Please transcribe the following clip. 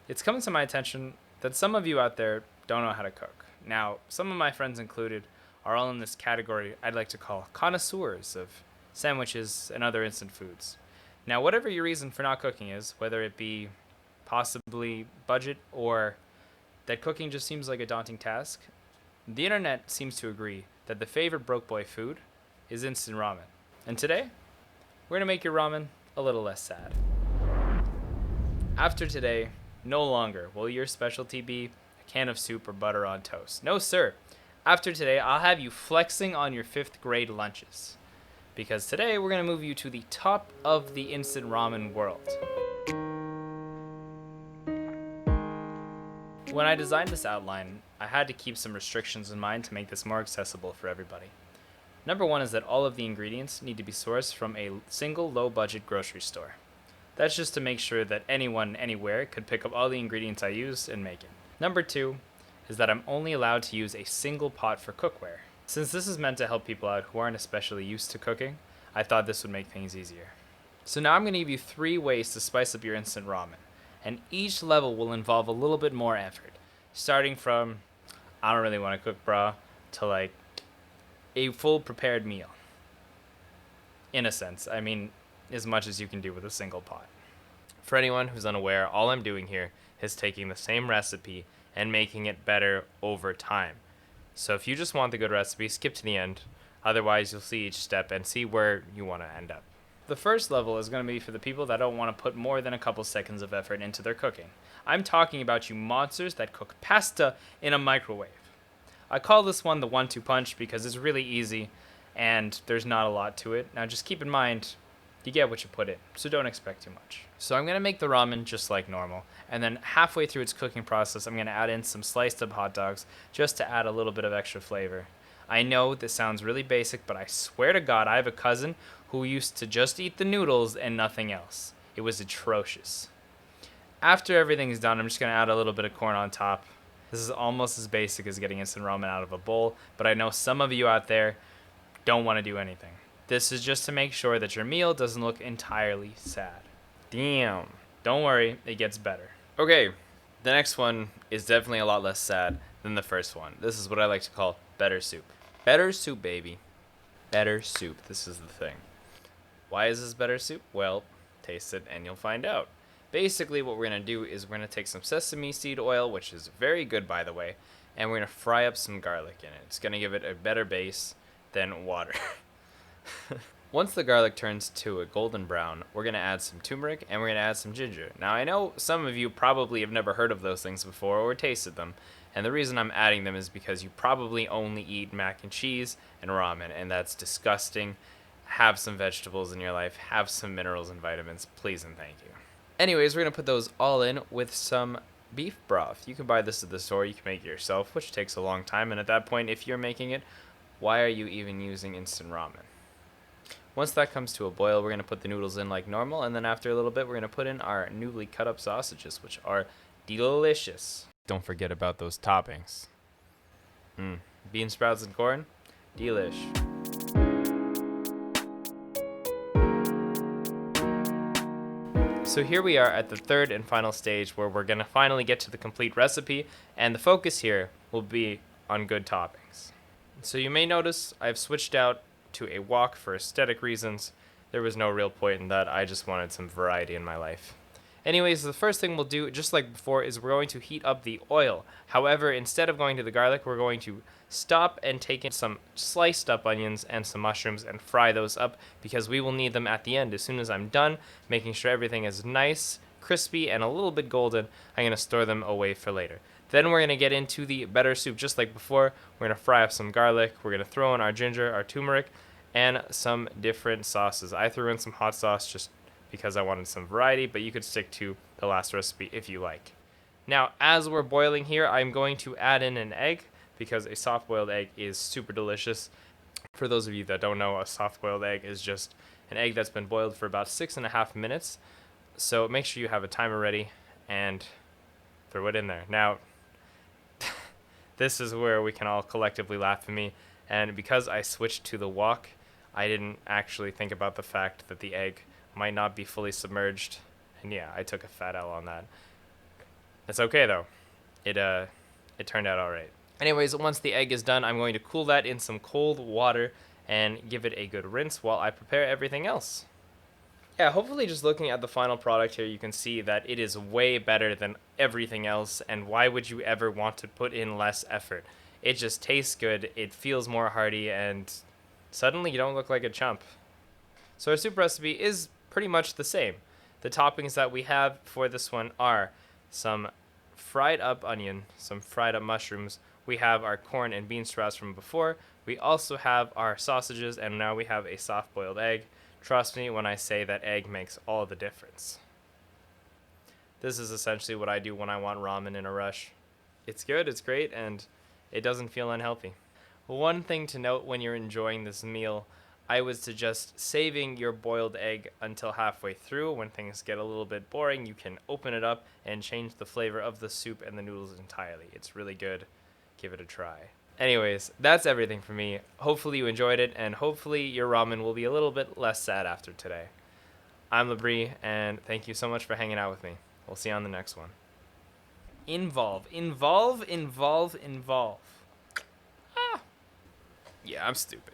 It's coming to my attention that some of you out there don't know how to cook. Now, some of my friends included are all in this category I'd like to call connoisseurs of sandwiches and other instant foods. Now, whatever your reason for not cooking is, whether it be possibly budget or that cooking just seems like a daunting task, the internet seems to agree that the favorite broke boy food is instant ramen. And today, we're gonna make your ramen a little less sad. After today, no longer will your specialty be a can of soup or butter on toast. No, sir. After today, I'll have you flexing on your fifth grade lunches. Because today, we're going to move you to the top of the instant ramen world. When I designed this outline, I had to keep some restrictions in mind to make this more accessible for everybody. Number one is that all of the ingredients need to be sourced from a single low-budget grocery store. That's just to make sure that anyone, anywhere, could pick up all the ingredients I use and make it. Number two is that I'm only allowed to use a single pot for cookware. Since this is meant to help people out who aren't especially used to cooking, I thought this would make things easier. So now I'm going to give you 3 ways to spice up your instant ramen, and each level will involve a little bit more effort, starting from, I don't really want to cook, brah, to like a full prepared meal. In a sense, I mean, as much as you can do with a single pot. For anyone who's unaware, all I'm doing here is taking the same recipe and making it better over time. So if you just want the good recipe, skip to the end. Otherwise, you'll see each step and see where you want to end up. The first level is going to be for the people that don't want to put more than a couple seconds of effort into their cooking. I'm talking about you monsters that cook pasta in a microwave. I call this one the 1-2 punch because it's really easy and there's not a lot to it. Now just keep in mind, you get what you put in, so don't expect too much. So I'm going to make the ramen just like normal, and then halfway through its cooking process, I'm going to add in some sliced up hot dogs just to add a little bit of extra flavor. I know this sounds really basic, but I swear to God, I have a cousin who used to just eat the noodles and nothing else. It was atrocious. After everything's done, I'm just going to add a little bit of corn on top. This is almost as basic as getting instant ramen out of a bowl, but I know some of you out there don't want to do anything. This is just to make sure that your meal doesn't look entirely sad. Damn. Don't worry, it gets better. Okay, the next one is definitely a lot less sad than the first one. This is what I like to call better soup. Better soup, baby. Better soup. This is the thing. Why is this better soup? Well, taste it and you'll find out. Basically, what we're going to do is we're going to take some sesame seed oil, which is very good, by the way, and we're going to fry up some garlic in it. It's going to give it a better base than water. Once the garlic turns to a golden brown, we're going to add some turmeric and we're going to add some ginger. Now, I know some of you probably have never heard of those things before or tasted them, and the reason I'm adding them is because you probably only eat mac and cheese and ramen, and that's disgusting. Have some vegetables in your life, have some minerals and vitamins, please and thank you. Anyways, we're going to put those all in with some beef broth. You can buy this at the store, you can make it yourself, which takes a long time, and at that point, if you're making it, why are you even using instant ramen? Once that comes to a boil, we're going to put the noodles in like normal, and then after a little bit, we're going to put in our newly cut up sausages, which are delicious. Don't forget about those toppings. Bean sprouts and corn? Delish. So here we are at the third and final stage where we're going to finally get to the complete recipe, and the focus here will be on good toppings. So you may notice I've switched out to a wok for aesthetic reasons. There was no real point in that. I just wanted some variety in my life. Anyways, the first thing we'll do, just like before, is we're going to heat up the oil. However, instead of going to the garlic, we're going to stop and take in some sliced up onions and some mushrooms and fry those up because we will need them at the end. As soon as I'm done, making sure everything is nice, crispy, and a little bit golden, I'm going to store them away for later. Then we're going to get into the better soup just like before. We're going to fry up some garlic. We're going to throw in our ginger, our turmeric, and some different sauces. I threw in some hot sauce just because I wanted some variety, but you could stick to the last recipe if you like. Now, as we're boiling here, I'm going to add in an egg because a soft-boiled egg is super delicious. For those of you that don't know, a soft-boiled egg is just an egg that's been boiled for about 6.5 minutes. So make sure you have a timer ready and throw it in there. Now, this is where we can all collectively laugh at me. And because I switched to the wok, I didn't actually think about the fact that the egg might not be fully submerged. And yeah, I took a fat L on that. It's okay though. It turned out all right. Anyways, once the egg is done, I'm going to cool that in some cold water and give it a good rinse while I prepare everything else. Yeah, hopefully just looking at the final product here, you can see that it is way better than everything else, and why would you ever want to put in less effort? It just tastes good, it feels more hearty, and suddenly you don't look like a chump. So our soup recipe is pretty much the same. The toppings that we have for this one are some fried up onion, some fried up mushrooms. We have our corn and bean sprouts from before. We also have our sausages, and now we have a soft boiled egg. Trust me when I say that egg makes all the difference. This is essentially what I do when I want ramen in a rush. It's good, it's great, and it doesn't feel unhealthy. One thing to note when you're enjoying this meal, I would suggest saving your boiled egg until halfway through. When things get a little bit boring, you can open it up and change the flavor of the soup and the noodles entirely. It's really good. Give it a try. Anyways, that's everything for me. Hopefully you enjoyed it, and hopefully your ramen will be a little bit less sad after today. I'm Labrie, and thank you so much for hanging out with me. We'll see you on the next one. Involve. Involve, involve, involve. Ah. Yeah, I'm stupid.